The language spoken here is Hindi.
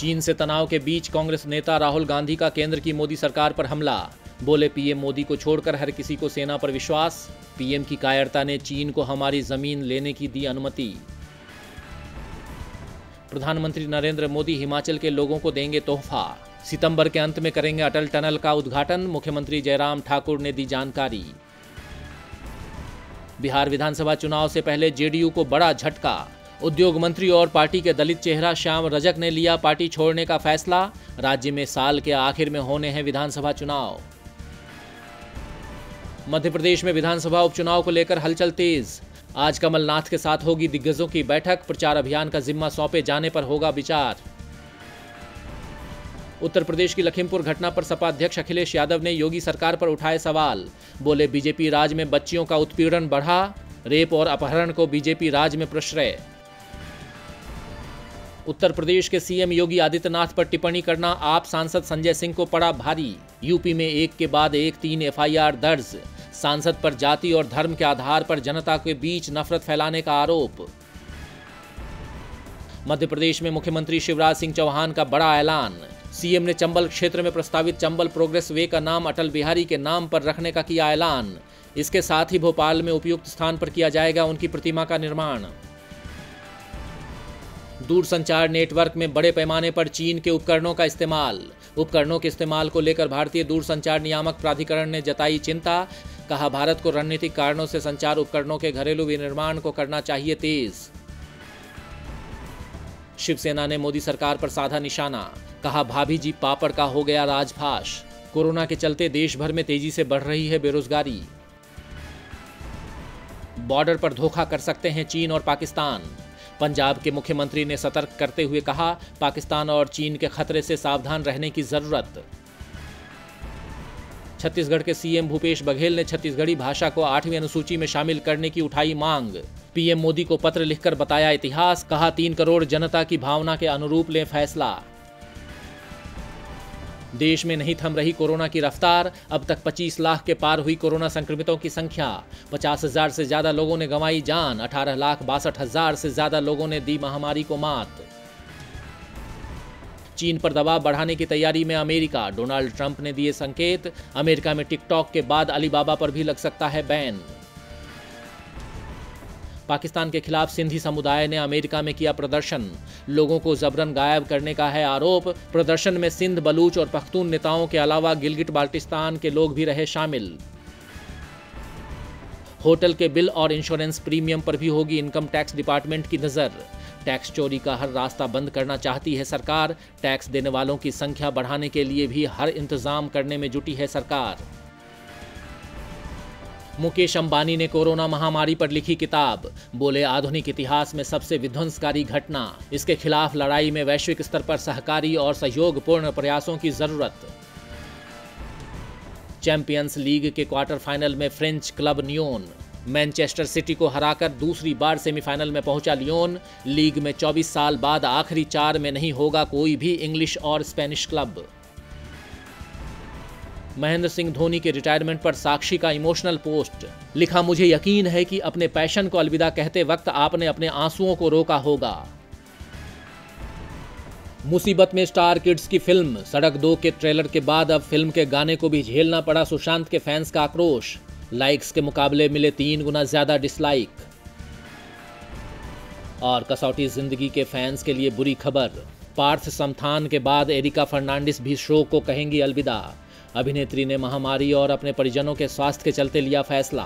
चीन से तनाव के बीच कांग्रेस नेता राहुल गांधी का केंद्र की मोदी सरकार पर हमला। बोले पीएम मोदी को छोड़कर हर किसी को सेना पर विश्वास। पीएम की कायरता ने चीन को हमारी जमीन लेने की दी अनुमति। प्रधानमंत्री नरेंद्र मोदी हिमाचल के लोगों को देंगे तोहफा। सितंबर के अंत में करेंगे अटल टनल का उद्घाटन। मुख्यमंत्री जयराम ठाकुर ने दी जानकारी। बिहार विधानसभा चुनाव से पहले जेडीयू को बड़ा झटका। उद्योग मंत्री और पार्टी के दलित चेहरा श्याम रजक ने लिया पार्टी छोड़ने का फैसला। राज्य में साल के आखिर में होने हैं विधानसभा चुनाव। मध्य प्रदेश में विधानसभा उपचुनाव को लेकर हलचल तेज। आज कमलनाथ के साथ होगी दिग्गजों की बैठक। प्रचार अभियान का जिम्मा सौंपे जाने पर होगा विचार। उत्तर प्रदेश की लखीमपुर घटना पर सपा अध्यक्ष अखिलेश यादव ने योगी सरकार पर उठाए सवाल। बोले बीजेपी राज में बच्चियों का उत्पीड़न बढ़ा। रेप और अपहरण को बीजेपी राज में प्रश्रय। उत्तर प्रदेश के सीएम योगी आदित्यनाथ पर टिप्पणी करना आप सांसद संजय सिंह को पड़ा भारी। यूपी में एक के बाद एक 3 एफआईआर दर्ज। सांसद पर जाति और धर्म के आधार पर जनता के बीच नफरत फैलाने का आरोप। मध्य प्रदेश में मुख्यमंत्री शिवराज सिंह चौहान का बड़ा ऐलान। सीएम ने चंबल क्षेत्र में प्रस्तावित चंबल प्रोग्रेस वे का नाम अटल बिहारी के नाम पर रखने का किया ऐलान। इसके साथ ही भोपाल में उपयुक्त स्थान पर किया जाएगा उनकी प्रतिमा का निर्माण। दूरसंचार नेटवर्क में बड़े पैमाने पर चीन के उपकरणों का इस्तेमाल। उपकरणों के इस्तेमाल को लेकर भारतीय दूरसंचार नियामक प्राधिकरण ने जताई चिंता। कहा भारत को रणनीतिक कारणों से संचार उपकरणों के घरेलू विनिर्माण को करना चाहिए तेज। शिवसेना ने मोदी सरकार पर साधा निशाना। कहा भाभी जी पापड़ का हो गया राजभाष। कोरोना के चलते देश भर में तेजी से बढ़ रही है बेरोजगारी। बॉर्डर पर धोखा कर सकते हैं चीन और पाकिस्तान। पंजाब के मुख्यमंत्री ने सतर्क करते हुए कहा पाकिस्तान और चीन के खतरे से सावधान रहने की जरूरत। छत्तीसगढ़ के सीएम भूपेश बघेल ने छत्तीसगढ़ी भाषा को 8वीं अनुसूची में शामिल करने की उठाई मांग। पीएम मोदी को पत्र लिखकर बताया इतिहास। कहा 3 करोड़ जनता की भावना के अनुरूप लें फैसला। देश में नहीं थम रही कोरोना की रफ्तार। अब तक 25 लाख के पार हुई कोरोना संक्रमितों की संख्या। 50,000 से ज्यादा लोगों ने गंवाई जान। 18,62,000 से ज्यादा लोगों ने दी महामारी को मात। चीन पर दबाव बढ़ाने की तैयारी में अमेरिका। डोनाल्ड ट्रंप ने दिए संकेत। अमेरिका में टिकटॉक के बाद अलीबाबा पर भी लग सकता है बैन। पाकिस्तान के खिलाफ सिंधी समुदाय ने अमेरिका में किया प्रदर्शन। लोगों को जबरन गायब करने का है आरोप। प्रदर्शन में सिंध, बलूच और पख्तून नेताओं के अलावा गिलगिट बाल्टिस्तान के लोग भी रहे शामिल। होटल के बिल और इंश्योरेंस प्रीमियम पर भी होगी इनकम टैक्स डिपार्टमेंट की नजर। टैक्स चोरी का हर रास्ता बंद करना चाहती है सरकार। टैक्स देने वालों की संख्या बढ़ाने के लिए भी हर इंतजाम करने में जुटी है सरकार। मुकेश अंबानी ने कोरोना महामारी पर लिखी किताब। बोले आधुनिक इतिहास में सबसे विध्वंसकारी घटना। इसके खिलाफ लड़ाई में वैश्विक स्तर पर सहकारी और सहयोगपूर्ण प्रयासों की जरूरत। चैंपियंस लीग के क्वार्टर फाइनल में French club Lyon. Manchester City को हराकर दूसरी बार सेमीफाइनल में पहुंचा लियोन। लीग में 24 साल बाद आखिरी 4 में नहीं होगा कोई भी इंग्लिश और स्पेनिश क्लब। महेंद्र सिंह धोनी के रिटायरमेंट पर साक्षी का इमोशनल पोस्ट। लिखा मुझे यकीन है कि अपने पैशन को अलविदा कहते वक्त आपने अपने आंसुओं को रोका होगा। मुसीबत में स्टार किड्स की फिल्म। सड़क 2 के ट्रेलर के बाद अब फिल्म के गाने को भी झेलना पड़ा सुशांत के फैंस का आक्रोश। लाइक्स के मुकाबले मिले 3 गुना ज्यादा डिसलाइक। और कसौटी जिंदगी के फैंस के लिए बुरी खबर। पार्थ समथान के बाद एरिका फर्नांडिस भी शो को कहेंगी अलविदा। अभिनेत्री ने महामारी और अपने परिजनों के स्वास्थ्य के चलते लिया फैसला।